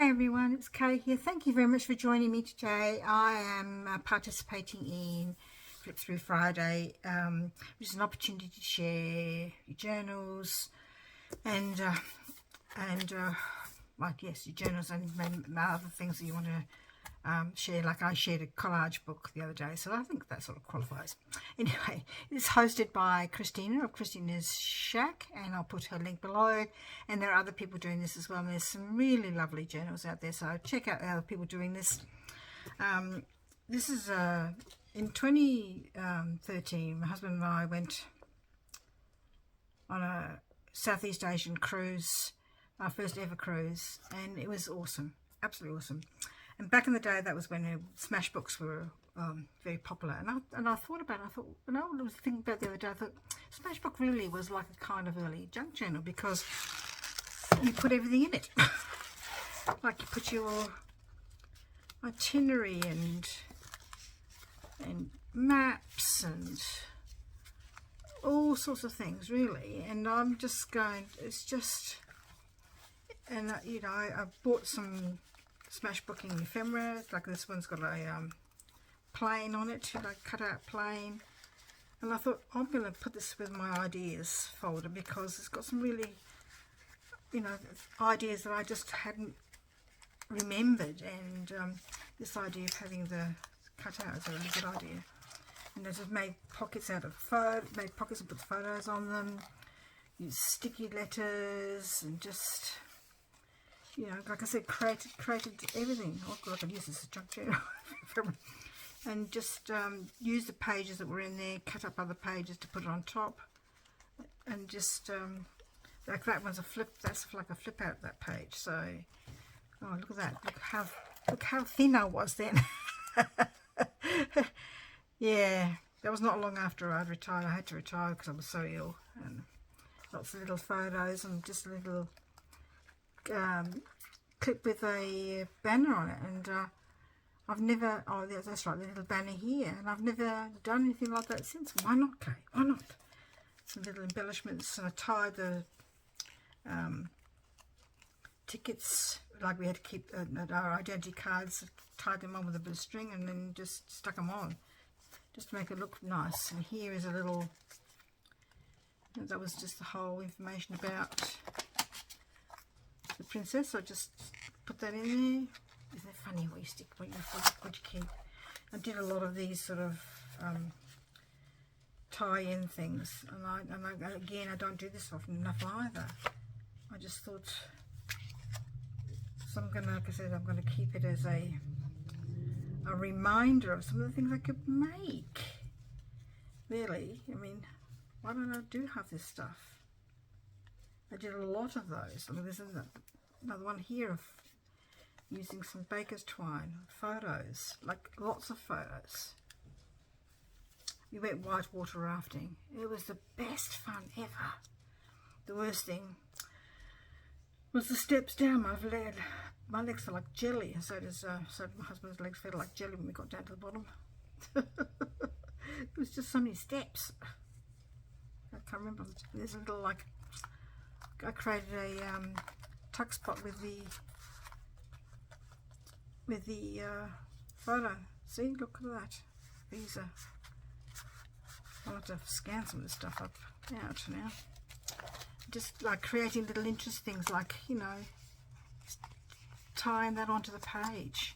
Hey everyone, it's Kay here. Thank you very much for joining me today. I am participating in Flip Through Friday, which is an opportunity to share your journals and like yes, your journals and other things that you want to share. Like I shared a collage book the other day, so I think that sort of qualifies. Anyway, it's hosted by Kristina of Kristina's Shack, and I'll put her link below. And there are other people doing this as well, and there's some really lovely journals out there, so check out the other people doing this. This is in 2013 my husband and I went on a Southeast Asian cruise, our first ever cruise, and it was awesome, absolutely awesome. And back in the day, that was when smash books were very popular. And I thought about it. I thought, when I was thinking about it the other day, I thought smash book really was like a kind of early junk journal because you put everything in it. Like you put your itinerary and maps and all sorts of things, really. And I'm just going, it's just, and you know, I bought some smash booking ephemera, like this one's got a plane on it, like cut out plane, and I thought I'm going to put this with my ideas folder because it's got some really, you know, ideas that I just hadn't remembered, and this idea of having the cut out is a really good idea. And I just made pockets out of made pockets and put photos on them, use sticky letters, and just, you know, like I said, created everything. Oh God, I could use this as a junk journal. And just use the pages that were in there, cut up other pages to put it on top, and just like that one's a flip. That's like a flip out that page. So, oh look at that! Look how thin I was then. Yeah, that was not long after I'd retired. I had to retire because I was so ill, and lots of little photos and just a little clip with a banner on it, and I've never, oh that's right, the little banner here, and I've never done anything like that since. Why not, Kay? Why not? Some little embellishments, and I tied the tickets, like we had to keep our identity cards, tied them on with a bit of string and then just stuck them on just to make it look nice. And here is a little, that was just the whole information about the princess. So I just put that in there. Isn't it funny what you stick, what you keep? I did a lot of these sort of tie-in things, and I again, I don't do this often enough either. I just thought, so I'm gonna, like I said, I'm gonna keep it as a reminder of some of the things I could make. Really, I mean, why don't I do have this stuff? I did a lot of those. I mean, there's another one here of using some baker's twine, photos, like lots of photos. We went whitewater rafting. It was the best fun ever. The worst thing was the steps down. My legs felt like jelly, and so my husband's legs felt like jelly when we got down to the bottom. It was just so many steps. I can't remember. There's a little, like, I created a tuck spot with the photo. See, look at that. These are, I'll have to scan some of this stuff out now. Just like creating little interest things, like, you know, tying that onto the page.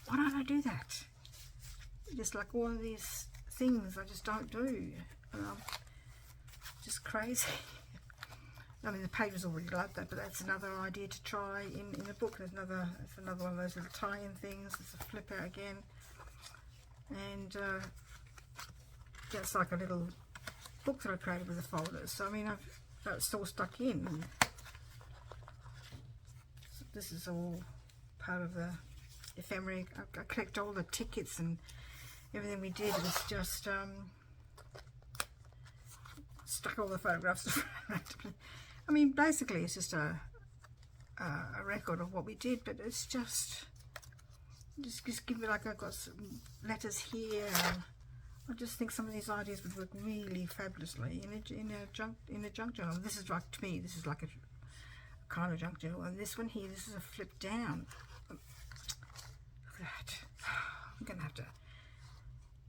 Why don't I do that? Just like all of these things I just don't do. Just crazy. I mean, the page was already like that, but that's another idea to try in the book. There's another one of those little tie-in things. It's a flip out again, and that's like a little book that I created with the folders. So I mean, that's all stuck in. So this is all part of the ephemera. I collect all the tickets and everything we did. Was just stuck all the photographs. I mean, basically, it's just a record of what we did, but it's just give me, like, I've got some letters here. I just think some of these ideas would work really fabulously in a junk journal. This is like, to me, this is like a kind of junk journal. And this one here, this is a flip down. Look at that. I'm going to have to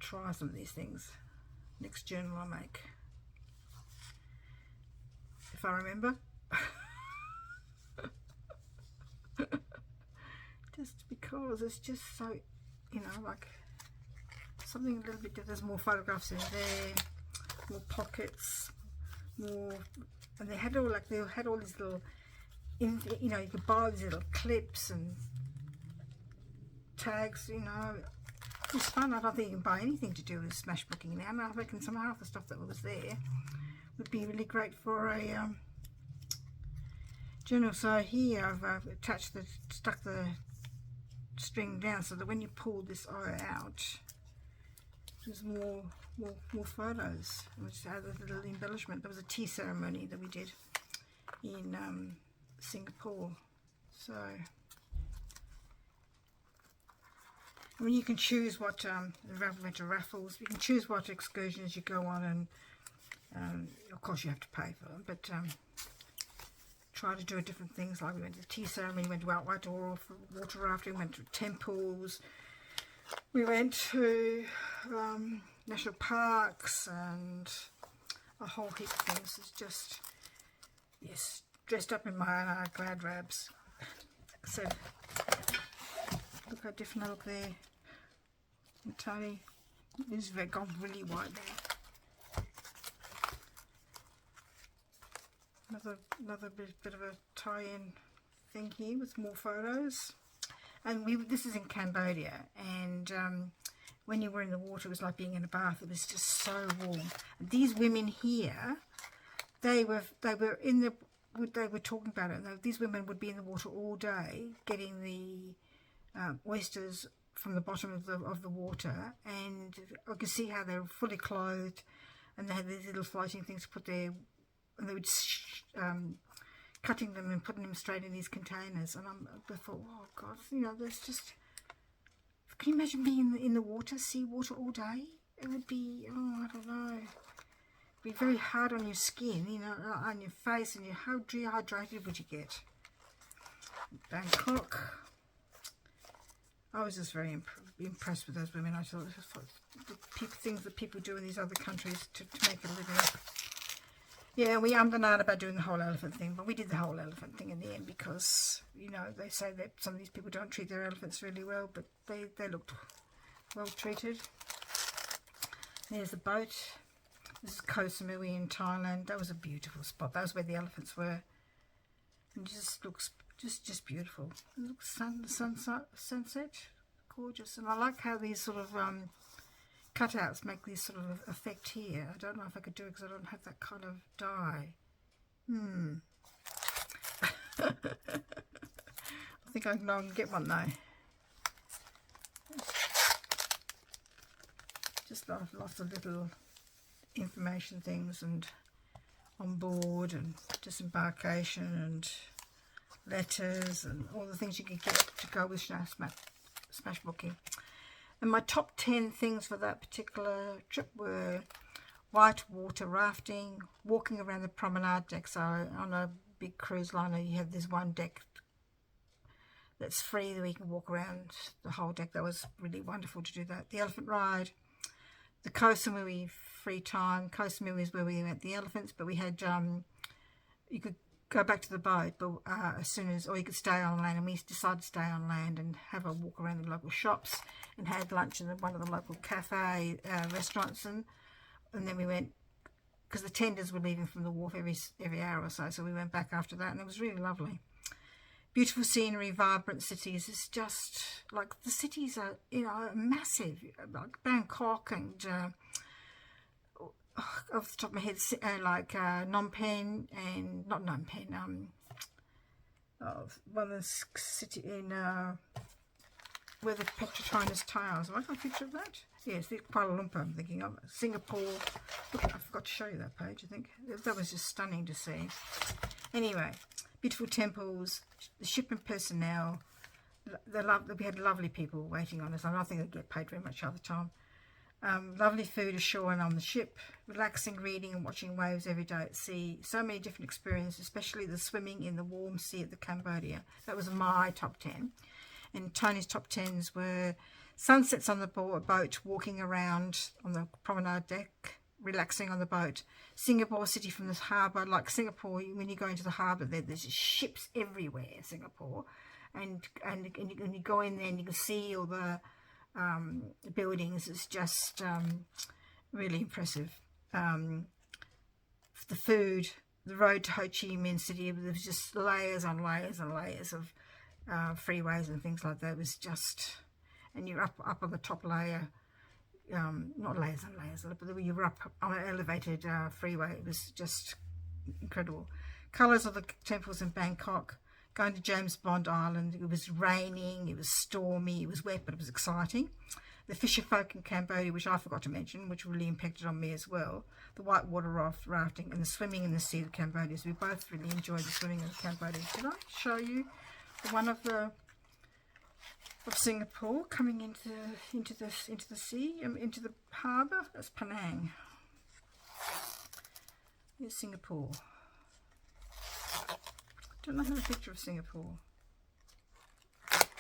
try some of these things next journal I make, if I remember. Just because it's just so, you know, like something a little bit different. There's more photographs in there, more pockets, more, and they had all these little, you know, you could buy these little clips and tags, you know. It was fun. I don't think you can buy anything to do with smashbooking now, and I reckon some half the stuff that was there would be really great for a journal. So here I've stuck the string down so that when you pull this eye out, there's more photos, which had a little embellishment. There was a tea ceremony that we did in Singapore. So I mean, you can choose what went to raffles. You can choose what excursions you go on, and of course you have to pay for them. But try to do different things. Like we went to the tea ceremony, went to outdoor water rafting, went to temples. We went to national parks and a whole heap of things. It's just, yes, dressed up in my glad rabs. So look how different I look there. And Tony, this has gone really white there. Another bit of a tie-in thing here with more photos. And this is in Cambodia, and when you were in the water, it was like being in a bath. It was just so warm. And these women here, they were talking about it. And these women would be in the water all day, getting the oysters from the bottom of the water, and I could see how they were fully clothed, and they had these little floating things to put there, and they would cutting them and putting them straight in these containers. And I thought, oh God, you know, there's just, can you imagine being in the water, sea water all day? It would be, oh, I don't know, it'd be very hard on your skin, you know, on your face, and how dehydrated would you get? Bangkok, I was just very impressed with those women. I thought the things that people do in these other countries to make a living. Yeah, we undernought about doing the whole elephant thing, but we did the whole elephant thing in the end because, you know, they say that some of these people don't treat their elephants really well, but they looked well treated. There's a boat. This is Koh Samui in Thailand. That was a beautiful spot. That was where the elephants were. And it just looks just beautiful. It looks sunset, gorgeous. And I like how these sort of cutouts make this sort of effect here. I don't know if I could do it because I don't have that kind of dye. I think I can get one though. Just lots of little information things, and on board, and disembarkation, and letters, and all the things you can get to go with smashbooking. And my top 10 things for that particular trip were whitewater rafting, walking around the promenade deck. So on a big cruise liner, you have this one deck that's free where you can walk around the whole deck. That was really wonderful to do that. The elephant ride, the Koh Samui free time. Koh Samui is where we went the elephants, but we had, you could go back to the boat, but as soon as, or you could stay on land, and we decided to stay on land and have a walk around the local shops and had lunch in one of the local cafe restaurants, and then we went, because the tenders were leaving from the wharf every hour or so, so we went back after that, and it was really lovely. Beautiful scenery, vibrant cities. It's just like the cities are, you know, massive, like Bangkok and off the top of my head, like Phnom Penh, and not Phnom Penh, one of the city in where the Petronas Towers. Have I got a picture of that? Yes, the Kuala Lumpur I'm thinking of. Singapore. Look, I forgot to show you that page, I think. That was just stunning to see. Anyway, beautiful temples, the shipping personnel. We had lovely people waiting on us. I don't think they get paid very much all the time. Lovely food ashore and on the ship, relaxing reading and watching waves every day at sea. So many different experiences, especially the swimming in the warm sea at the Cambodia. That was my top 10. And Tony's top 10s were sunsets on the boat, walking around on the promenade deck, relaxing on the boat. Singapore city from the harbour, like Singapore, when you go into the harbour there's ships everywhere in Singapore. And you go in there and you can see all the buildings. It's just really impressive. The food, the road to Ho Chi Minh City, there was just layers on layers and layers of freeways and things like that. It was just, and you're up on the top layer, not layers and layers, but you were up on an elevated freeway. It was just incredible. Colours of the temples in Bangkok. Going to James Bond Island, it was raining, it was stormy, it was wet, but it was exciting. The fisher folk in Cambodia, which I forgot to mention, which really impacted on me as well. The whitewater rafting and the swimming in the sea of Cambodia. So we both really enjoyed the swimming in Cambodia. Did I show you one of Singapore coming into the sea, into the harbour? That's Penang. Here's Singapore. I don't have a picture of Singapore.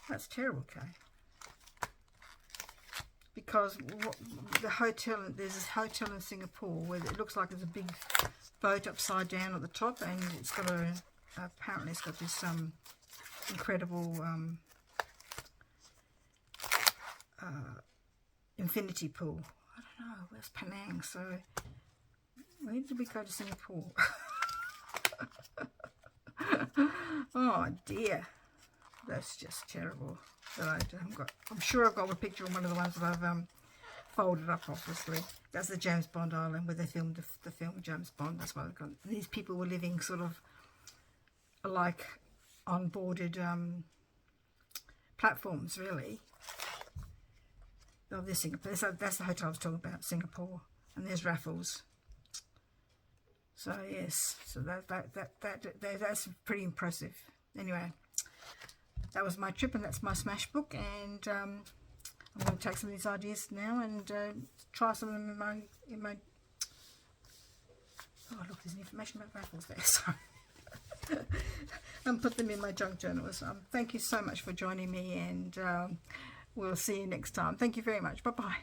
That's terrible, Kay. Because the hotel, there's this hotel in Singapore where it looks like there's a big boat upside down at the top, and it's got apparently it's got this incredible infinity pool. I don't know, where's Penang? So where did we go to Singapore? Oh dear, that's just terrible. That I haven't got. I'm sure I've got a picture of one of the ones that I've folded up. Obviously, that's the James Bond Island where they filmed the film James Bond. That's why these people were living sort of like on boarded platforms, really. Oh, this Singapore. That's the hotel I was talking about, Singapore, and there's Raffles. So yes, so that's pretty impressive. Anyway, that was my trip, and that's my smash book. And I'm going to take some of these ideas now and try some of them in my. Oh look, there's information about Raffles there. Sorry, and put them in my junk journals. Thank you so much for joining me, and we'll see you next time. Thank you very much. Bye bye.